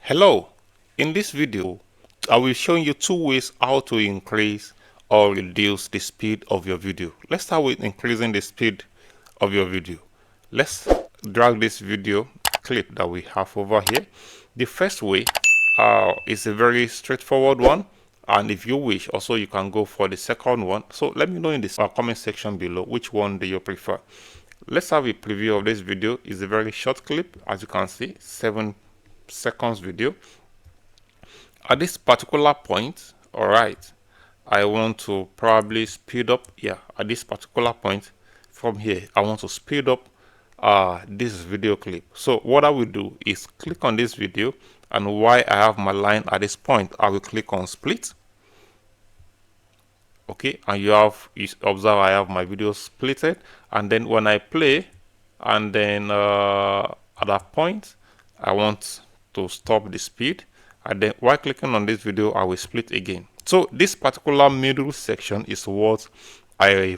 Hello, in this video I will show you two ways how to increase or reduce the speed of your video. Let's start with increasing the speed of your video. Let's drag this video clip that we have over here. The first way is a very straightforward one, and if you wish also you can go for the second one. So let me know in the comment section below which one do you prefer. Let's have a preview of this video. It's a very short clip, as you can see, 7 seconds video. At this particular point, all right, I want to probably speed up. Yeah, at this particular point from here I want to speed up this video clip. So what I will do is click on this video, and while I have my line at this point, I will click on split. Okay, and you observe I have my video splitted, and then when I play, and then at that point I want to stop the speed, and then while clicking on this video I will split again. So this particular middle section is what I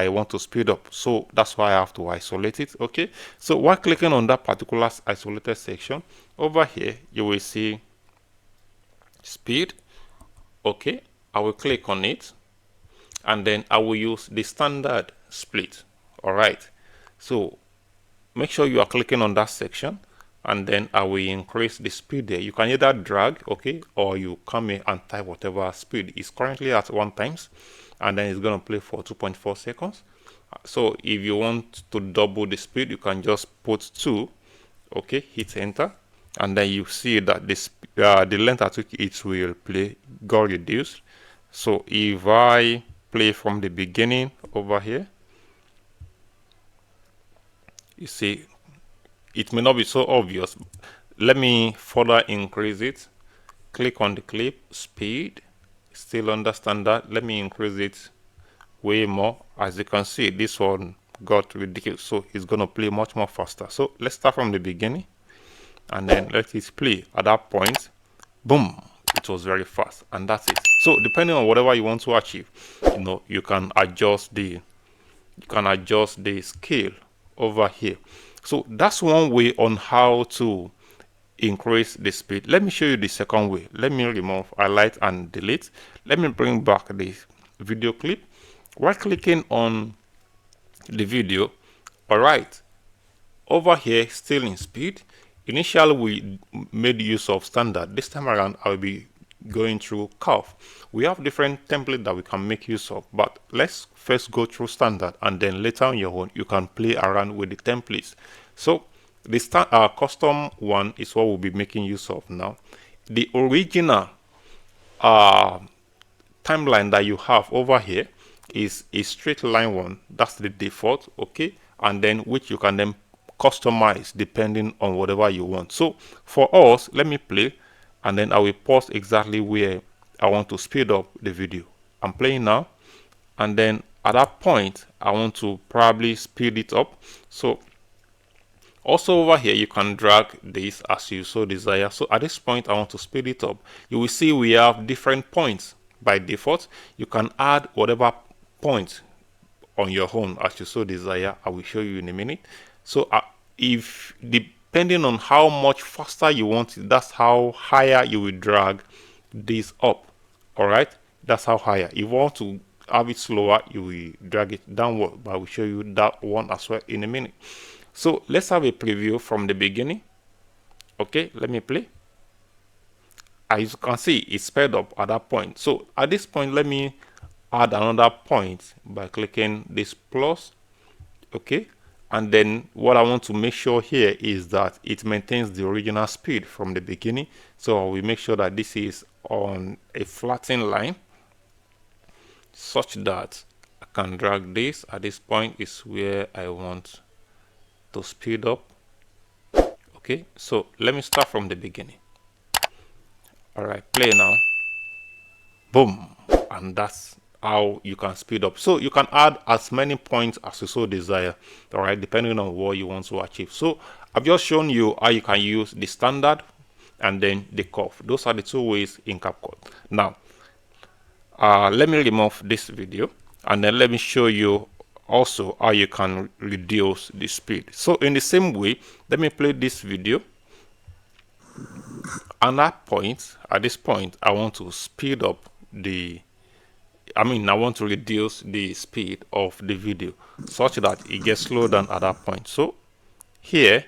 want to speed up, so that's why I have to isolate it. Okay, so while clicking on that particular isolated section over here, you will see speed. Okay, I will click on it, and then I will use the standard split. All right, so make sure you are clicking on that section, and then I will increase the speed there. You can either drag, okay, or you come in and type whatever speed is currently at 1 times, and then it's going to play for 2.4 seconds. So if you want to double the speed, you can just put 2, okay, hit enter, and then you see that this the length at which it will play got reduced. So if I play from the beginning over here, you see it may not be so obvious. Let me further increase it. Click on the clip, speed, still under standard. Let me increase it way more. As you can see, this one got ridiculous, so it's going to play much more faster. So let's start from the beginning, and then let it play. At that point, boom, it was very fast, and that's it. So depending on whatever you want to achieve, you can adjust the scale over here. So that's one way on how to increase the speed. Let me show you the second way. Let me remove, highlight, and delete. Let me bring back the video clip. While clicking on the video, all right, over here, still in speed. Initially we made use of standard. This time around I'll be going through curve. We have different templates that we can make use of, but let's first go through standard, and then later on your own you can play around with the templates. So the custom one is what we'll be making use of now. The original timeline that you have over here is a straight line one. That's the default, okay, and then which you can then customize depending on whatever you want. So for us, let me play, and then I will pause exactly where I want to speed up the video. I'm playing now, and then at that point I want to probably speed it up. So also over here you can drag this as you so desire. So at this point I want to speed it up. You will see we have different points by default. You can add whatever point on your own as you so desire. I will show you in a minute. So if depending on how much faster you want it, that's how higher you will drag this up. All right, that's how higher. If you want to have it slower, you will drag it downward, but I will show you that one as well in a minute. So let's have a preview from the beginning. Okay, let me play. As you can see, it's sped up at that point. So at this point, let me add another point by clicking this plus. Okay, and then what I want to make sure here is that it maintains the original speed from the beginning. So we make sure that this is on a flattened line, such that I can drag this. At this point is where I want to speed up. Okay, so let me start from the beginning. All right, play now. Boom, and that's how you can speed up. So you can add as many points as you so desire, all right, depending on what you want to achieve. So I've just shown you how you can use the standard and then the curve. Those are the two ways in Capcut. Now let me remove this video, and then let me show you also how you can reduce the speed. So in the same way, let me play this video. At this point, I want to speed up I want to reduce the speed of the video such that it gets slowed down at that point. So here,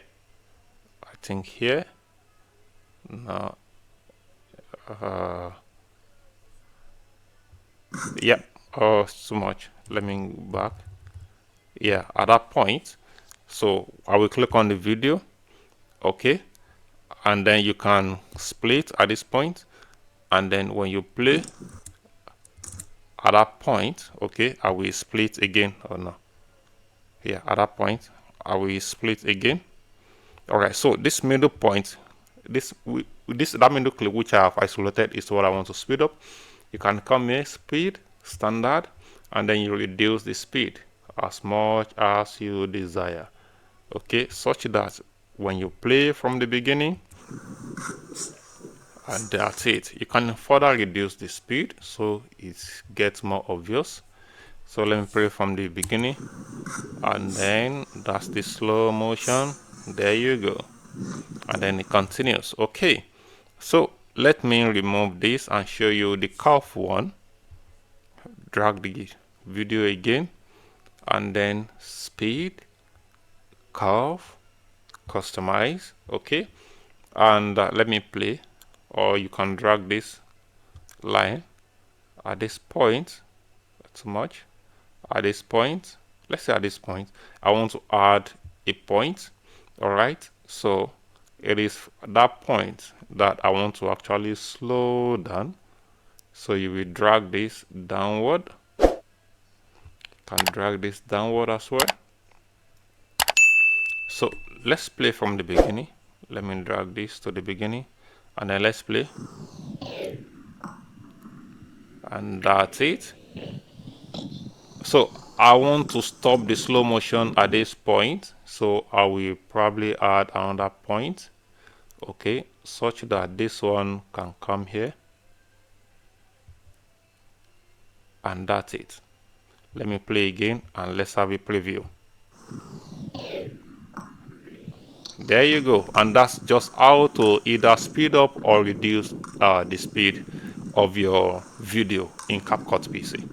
I think here, now, yeah, oh, it's too much. Let me go back. Yeah, at that point, so I will click on the video, okay, and then you can split at this point, and then when you play at that point, okay, I will split again or no. Yeah, at that point I will split again. All right, so this middle point, that middle clip which I have isolated is what I want to speed up. You can come here, speed, standard, and then you reduce the speed as much as you desire, okay, such that when you play from the beginning, and that's it. You can further reduce the speed so it gets more obvious. So let me play from the beginning, and then that's the slow motion. There you go, and then it continues. Okay, so let me remove this and show you the curve one. Drag the video again, and then speed, curve, customize. Okay, and let me play, or you can drag this line at this point. Too much. At this point, let's say at this point, I want to add a point. All right, so it is that point that I want to actually slow down. So you will drag this downward. Can drag this downward as well. So let's play from the beginning. Let me drag this to the beginning, and then let's play. And that's it. So I want to stop the slow motion at this point, so I will probably add another point, okay, such that this one can come here, and that's it. Let me play again and let's have a preview. There you go, and that's just how to either speed up or reduce the speed of your video in Capcut PC.